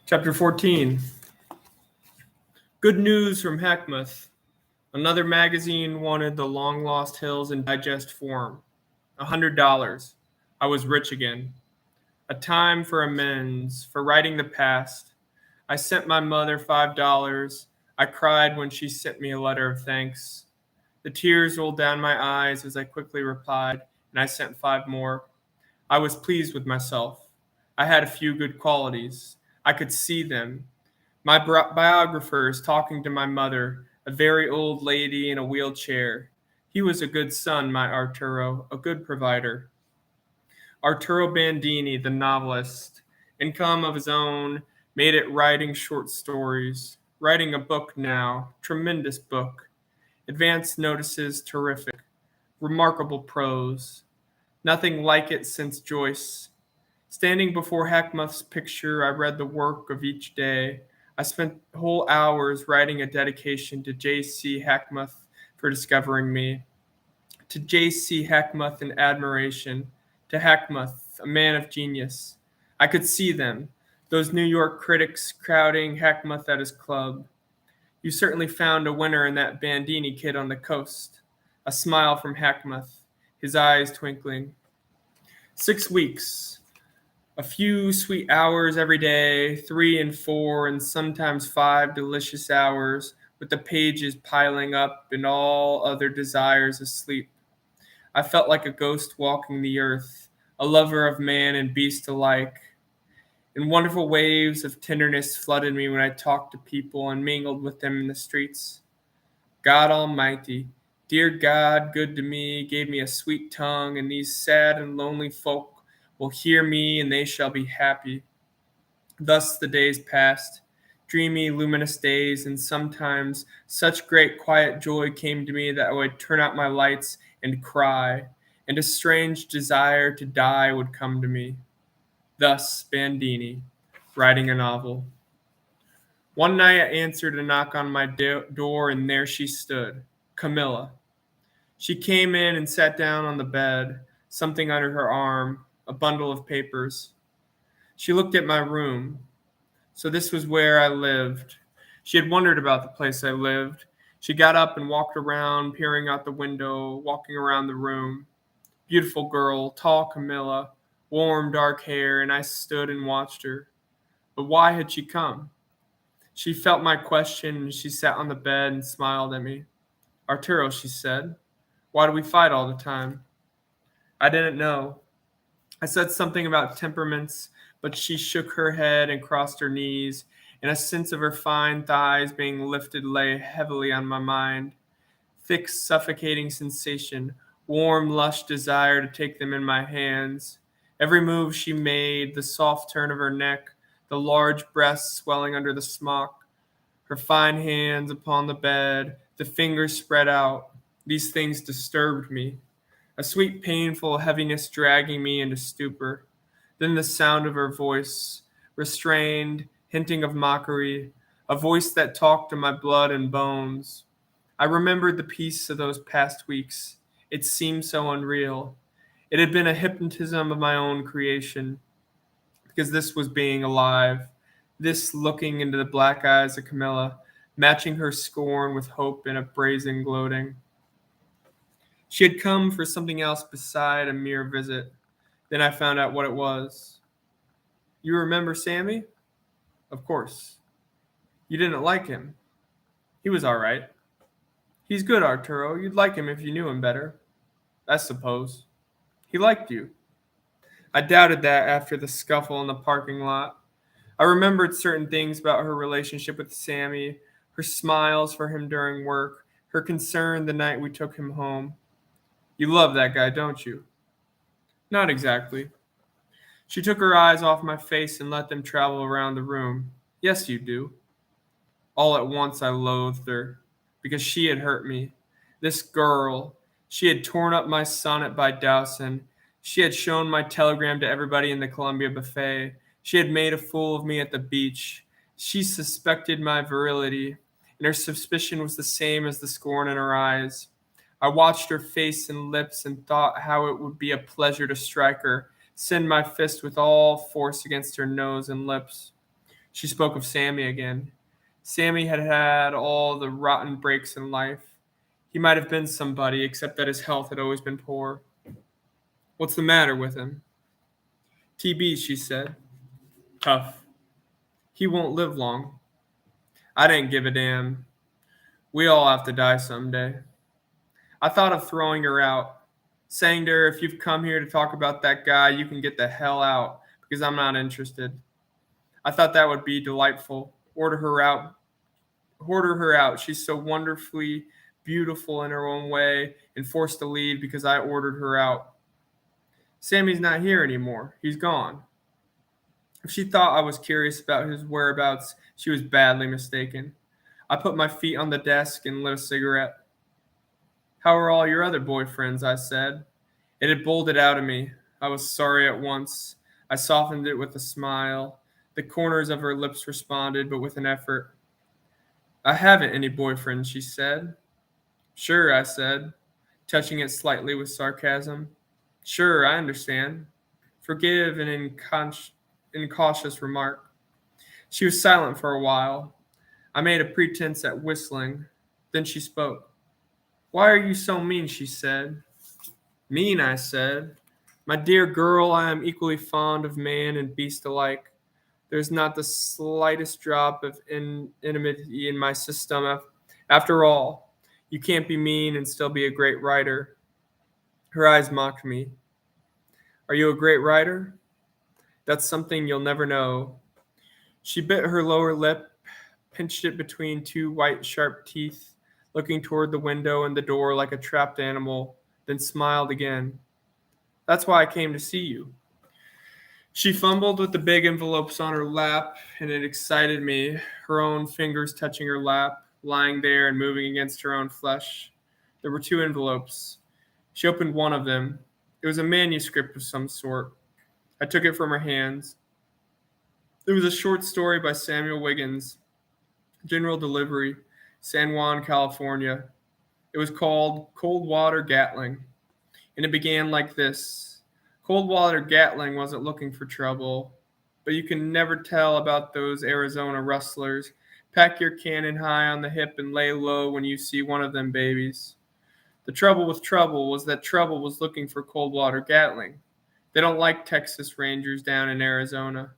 Chapter 14. Good news from Hackmouth. Another magazine wanted the long-lost hills in digest form. $100. I was rich again. A time for amends, for writing the past. I sent my mother $5. I cried when she sent me a letter of thanks. The tears rolled down my eyes as I quickly replied, and I sent 5 more. I was pleased with myself. I had a few good qualities. I could see them. My biographers talking to my mother, a very old lady in a wheelchair. He was a good son, my Arturo, a good provider. Arturo Bandini, the novelist, income of his own, made it writing short stories. Writing a book now, tremendous book. Advance notices terrific. Remarkable prose. Nothing like it since Joyce. Standing before Hackmouth's picture, I read the work of each day. I spent whole hours writing a dedication to J.C. Hackmouth for discovering me. To J.C. Hackmouth in admiration. To Hackmouth, a man of genius. I could see them, those New York critics crowding Hackmouth at his club. You certainly found a winner in that Bandini kid on the coast. A smile from Hackmouth, his eyes twinkling. 6 weeks. A few sweet hours every day, 3 and 4 and sometimes 5 delicious hours, with the pages piling up and all other desires asleep. I felt like a ghost walking the earth, a lover of man and beast alike. And wonderful waves of tenderness flooded me when I talked to people and mingled with them in the streets. God Almighty, dear God, good to me, gave me a sweet tongue, and these sad and lonely folk will hear me, and they shall be happy. Thus the days passed, dreamy, luminous days, and sometimes such great quiet joy came to me that I would turn out my lights and cry, and a strange desire to die would come to me. Thus Bandini, writing a novel. One night I answered a knock on my door, and there she stood, Camilla. She came in and sat down on the bed, something under her arm, a bundle of papers. She looked at my room. So this was where I lived. She had wondered about the place I lived. She got up and walked around, peering out the window, walking around the room. Beautiful girl, tall Camilla, warm dark hair, and I stood and watched her. But why had she come? She felt my question, and she sat on the bed and smiled at me. Arturo, she said, why do we fight all the time? I didn't know. I said something about temperaments, but she shook her head and crossed her knees, and a sense of her fine thighs being lifted lay heavily on my mind. Thick, suffocating sensation, warm, lush desire to take them in my hands. Every move she made, the soft turn of her neck, the large breasts swelling under the smock, her fine hands upon the bed, the fingers spread out, these things disturbed me. A sweet, painful heaviness dragging me into stupor. Then the sound of her voice, restrained, hinting of mockery, a voice that talked to my blood and bones. I remembered the peace of those past weeks. It seemed so unreal. It had been a hypnotism of my own creation, because this was being alive, this looking into the black eyes of Camilla, matching her scorn with hope in a brazen gloating. She had come for something else beside a mere visit. Then I found out what it was. You remember Sammy? Of course. You didn't like him. He was all right. He's good, Arturo. You'd like him if you knew him better. I suppose. He liked you. I doubted that after the scuffle in the parking lot. I remembered certain things about her relationship with Sammy, her smiles for him during work, her concern the night we took him home. You love that guy, don't you? Not exactly. She took her eyes off my face and let them travel around the room. Yes, you do. All at once I loathed her, because she had hurt me. This girl, she had torn up my sonnet by Dowson. She had shown my telegram to everybody in the Columbia buffet. She had made a fool of me at the beach. She suspected my virility, and her suspicion was the same as the scorn in her eyes. I watched her face and lips and thought how it would be a pleasure to strike her, send my fist with all force against her nose and lips. She spoke of Sammy again. Sammy had had all the rotten breaks in life. He might have been somebody, except that his health had always been poor. What's the matter with him? TB, she said. Tough. He won't live long. I didn't give a damn. We all have to die someday. I thought of throwing her out, saying to her, if you've come here to talk about that guy, you can get the hell out, because I'm not interested. I thought that would be delightful. Order her out. Order her out. She's so wonderfully beautiful in her own way and forced to leave because I ordered her out. Sammy's not here anymore. He's gone. If she thought I was curious about his whereabouts, she was badly mistaken. I put my feet on the desk and lit a cigarette. How are all your other boyfriends? I said. It had bolted out of me. I was sorry at once. I softened it with a smile. The corners of her lips responded, but with an effort. I haven't any boyfriend, she said. Sure, I said, touching it slightly with sarcasm. Sure, I understand. Forgive an incautious remark. She was silent for a while. I made a pretense at whistling. Then she spoke. Why are you so mean, she said. Mean, I said. My dear girl, I am equally fond of man and beast alike. There's not the slightest drop of enmity in my system. After all, you can't be mean and still be a great writer. Her eyes mocked me. Are you a great writer? That's something you'll never know. She bit her lower lip, pinched it between two white, sharp teeth, looking toward the window and the door like a trapped animal, then smiled again. That's why I came to see you. She fumbled with the big envelopes on her lap, and it excited me, her own fingers touching her lap, lying there and moving against her own flesh. There were 2 envelopes. She opened one of them. It was a manuscript of some sort. I took it from her hands. It was a short story by Samuel Wiggins, general delivery, San Juan, California. It was called Cold Water Gatling, and it began like this. Cold Water Gatling wasn't looking for trouble, but you can never tell about those Arizona rustlers. Pack your cannon high on the hip and lay low when you see one of them babies. The trouble with trouble was that trouble was looking for Cold Water Gatling. They don't like Texas Rangers down in Arizona.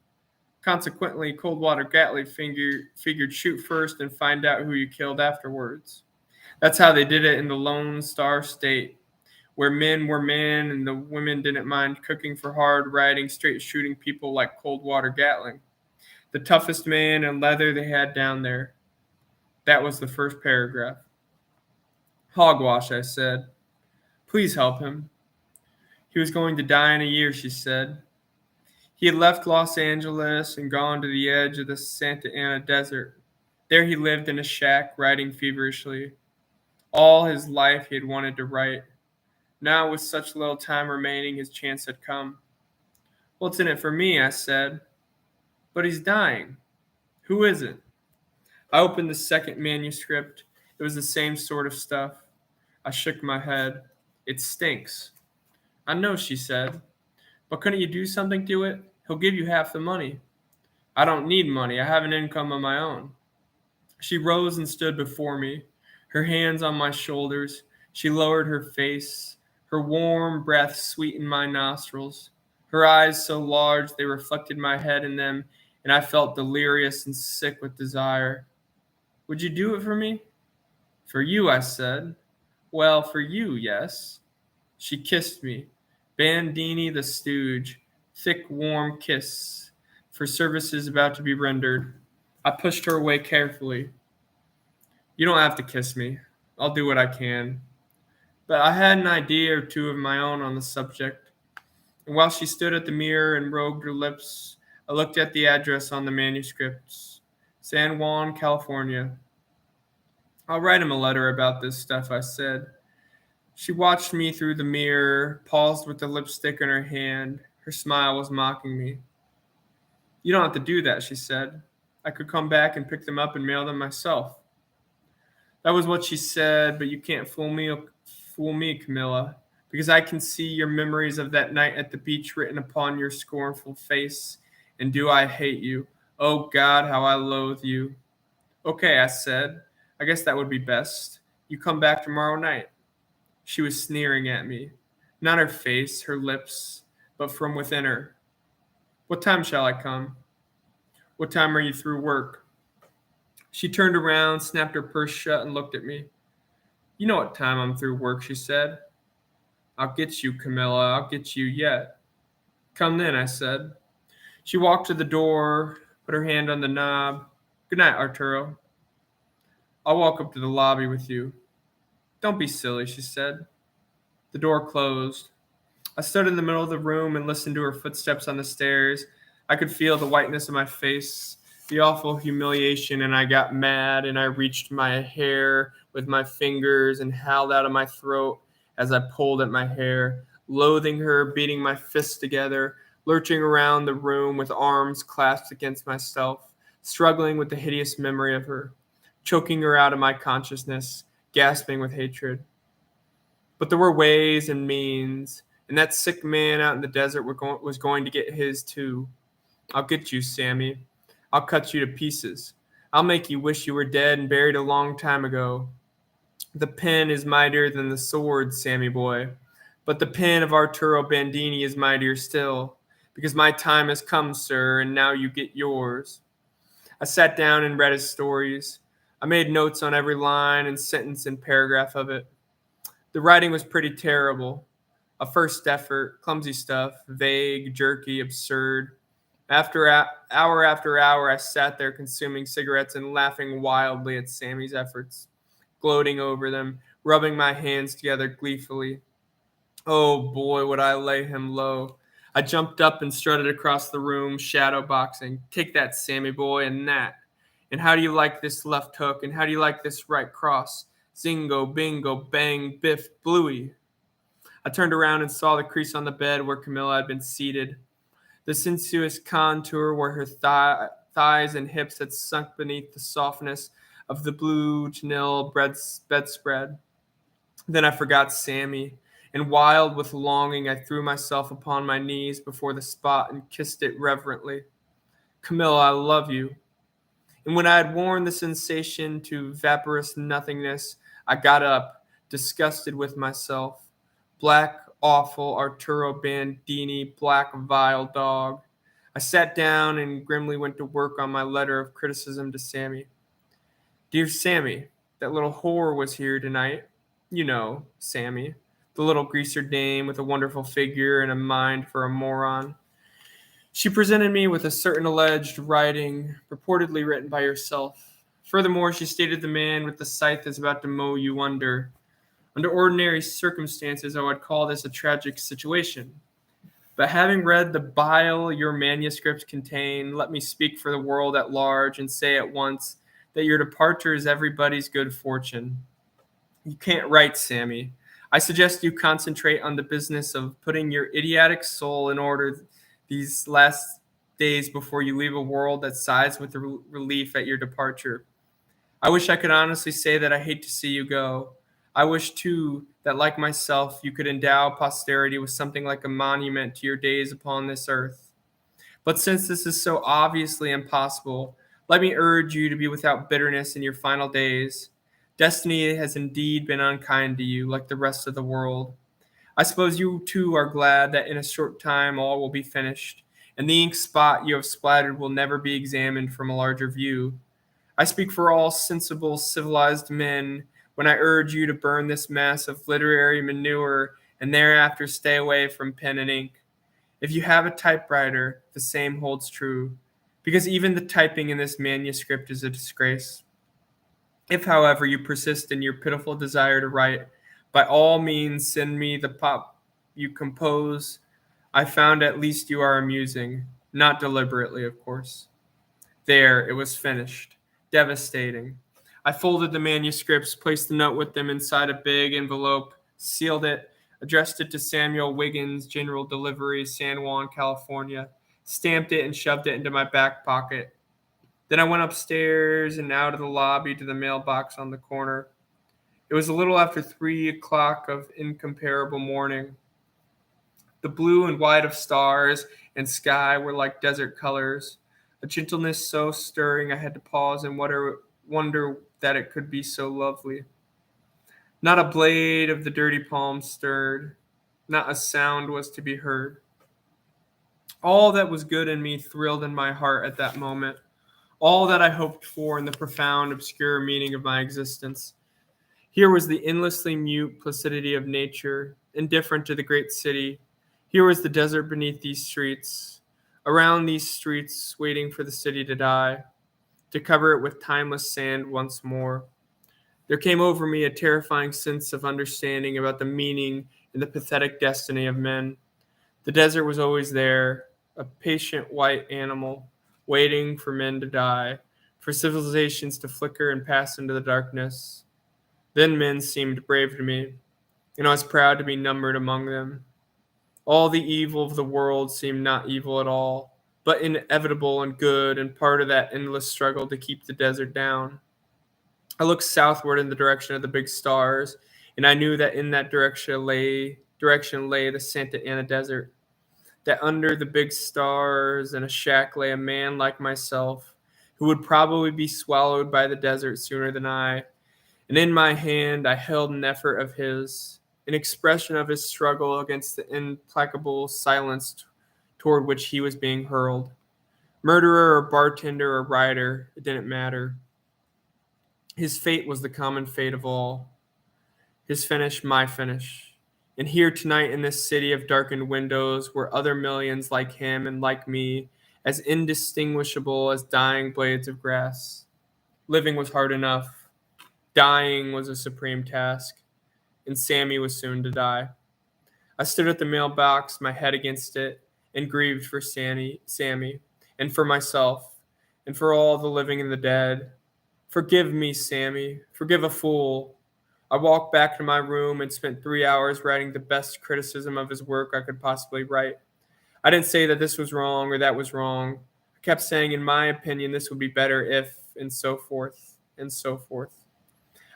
Consequently, Cold Water Gatling figured shoot first and find out who you killed afterwards. That's how they did it in the Lone Star State, where men were men and the women didn't mind cooking for hard-riding, straight-shooting people like Cold Water Gatling. The toughest man in leather they had down there. That was the first paragraph. Hogwash, I said. Please help him. He was going to die in a year, she said. He had left Los Angeles and gone to the edge of the Santa Ana Desert. There he lived in a shack, writing feverishly. All his life he had wanted to write. Now, with such little time remaining, his chance had come. What's in it for me? I said. But he's dying. Who is it? I opened the second manuscript. It was the same sort of stuff. I shook my head. It stinks. I know, she said. But couldn't you do something to it? He'll give you half the money. I don't need money. I have an income of my own. She rose and stood before me, her hands on my shoulders. She lowered her face. Her warm breath sweetened my nostrils. Her eyes so large they reflected my head in them, and I felt delirious and sick with desire. Would you do it for me? For you, I said. Well, for you, yes. She kissed me. Bandini the stooge. Thick, warm kiss for services about to be rendered. I pushed her away carefully. You don't have to kiss me. I'll do what I can. But I had an idea or two of my own on the subject. And while she stood at the mirror and rogued her lips, I looked at the address on the manuscripts. San Juan, California. I'll write him a letter about this stuff, I said. She watched me through the mirror, paused with the lipstick in her hand. Her smile was mocking me. You don't have to do that, she said. I could come back and pick them up and mail them myself. That was what she said, but you can't fool me, Camilla, because I can see your memories of that night at the beach written upon your scornful face. And do I hate you? Oh God, how I loathe you. Okay, I said. I guess that would be best. You come back tomorrow night. She was sneering at me. Not her face, her lips, but from within her. What time shall I come? What time are you through work? She turned around, snapped her purse shut, and looked at me. You know what time I'm through work, she said. I'll get you, Camilla. I'll get you yet. Come then, I said. She walked to the door, put her hand on the knob. Good night, Arturo. I'll walk up to the lobby with you. Don't be silly, she said. The door closed. I stood in the middle of the room and listened to her footsteps on the stairs. I could feel the whiteness of my face, the awful humiliation, and I got mad and I reached my hair with my fingers and howled out of my throat as I pulled at my hair, loathing her, beating my fists together, lurching around the room with arms clasped against myself, struggling with the hideous memory of her, choking her out of my consciousness, gasping with hatred. But there were ways and means, and that sick man out in the desert was going to get his too. I'll get you, Sammy. I'll cut you to pieces. I'll make you wish you were dead and buried a long time ago. The pen is mightier than the sword, Sammy boy. But the pen of Arturo Bandini is mightier still, because my time has come, sir, and now you get yours. I sat down and read his stories. I made notes on every line and sentence and paragraph of it. The writing was pretty terrible. A first effort, clumsy stuff, vague, jerky, absurd. Hour after hour, I sat there consuming cigarettes and laughing wildly at Sammy's efforts, gloating over them, rubbing my hands together gleefully. Oh boy, would I lay him low. I jumped up and strutted across the room, shadow boxing. Take that, Sammy boy, and that. And how do you like this left hook? And how do you like this right cross? Zingo, bingo, bang, biff, bluey. I turned around and saw the crease on the bed where Camilla had been seated, the sensuous contour where her thighs and hips had sunk beneath the softness of the blue chenille bedspread. Then I forgot Sammy, and wild with longing, I threw myself upon my knees before the spot and kissed it reverently. Camilla, I love you. And when I had worn the sensation to vaporous nothingness, I got up, disgusted with myself. Black, awful Arturo Bandini, black, vile dog. I sat down and grimly went to work on my letter of criticism to Sammy. Dear Sammy, that little whore was here tonight. You know, Sammy, the little greaser dame with a wonderful figure and a mind for a moron. She presented me with a certain alleged writing, purportedly written by yourself. Furthermore, she stated the man with the scythe is about to mow you under. Under ordinary circumstances, I would call this a tragic situation. But having read the bile your manuscripts contain, let me speak for the world at large and say at once that your departure is everybody's good fortune. You can't write, Sammy. I suggest you concentrate on the business of putting your idiotic soul in order these last days before you leave a world that sighs with relief at your departure. I wish I could honestly say that I hate to see you go. I wish, too, that like myself, you could endow posterity with something like a monument to your days upon this earth. But since this is so obviously impossible, let me urge you to be without bitterness in your final days. Destiny has indeed been unkind to you, like the rest of the world. I suppose you, too, are glad that in a short time all will be finished, and the ink spot you have splattered will never be examined from a larger view. I speak for all sensible, civilized men when I urge you to burn this mass of literary manure and thereafter stay away from pen and ink. If you have a typewriter, the same holds true, because even the typing in this manuscript is a disgrace. If, however, you persist in your pitiful desire to write, by all means send me the pop you compose. I found at least you are amusing, not deliberately, of course. There, it was finished. Devastating. I folded the manuscripts, placed the note with them inside a big envelope, sealed it, addressed it to Samuel Wiggins, General Delivery, San Juan, California, stamped it and shoved it into my back pocket. Then I went upstairs and out of the lobby to the mailbox on the corner. It was a little after 3 o'clock of incomparable morning. The blue and white of stars and sky were like desert colors. a gentleness so stirring I had to pause and wonder that it could be so lovely. Not a blade of the dirty palm stirred, not a sound was to be heard. All that was good in me thrilled in my heart at that moment, all that I hoped for in the profound, obscure meaning of my existence. Here was the endlessly mute placidity of nature, indifferent to the great city. Here was the desert beneath these streets, around these streets, waiting for the city to die, to cover it with timeless sand once more. There came over me a terrifying sense of understanding about the meaning and the pathetic destiny of men. The desert was always there, a patient white animal, waiting for men to die, for civilizations to flicker and pass into the darkness. Then men seemed brave to me, and I was proud to be numbered among them. All the evil of the world seemed not evil at all, but inevitable and good and part of that endless struggle to keep the desert down. I looked southward in the direction of the big stars, and I knew that in that direction lay the Santa Ana Desert, that under the big stars in a shack lay a man like myself, who would probably be swallowed by the desert sooner than I. And in my hand I held an effort of his, an expression of his struggle against the implacable silence toward which he was being hurled. Murderer or bartender or rider, it didn't matter. His fate was the common fate of all. His finish, my finish. And here tonight in this city of darkened windows were other millions like him and like me, as indistinguishable as dying blades of grass. Living was hard enough. Dying was a supreme task, and Sammy was soon to die. I stood at the mailbox, my head against it, and grieved for Sammy, and for myself, and for all the living and the dead. Forgive me, Sammy. Forgive a fool. I walked back to my room and spent 3 hours writing the best criticism of his work I could possibly write. I didn't say that this was wrong or that was wrong. I kept saying, in my opinion, this would be better if, and so forth, and so forth.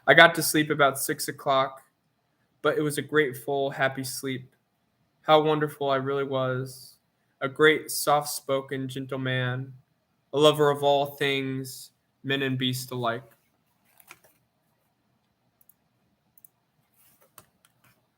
I got to sleep about 6 o'clock, but it was a grateful, happy sleep. How wonderful I really was. A great, soft-spoken, gentle man. A lover of all things, men and beasts alike.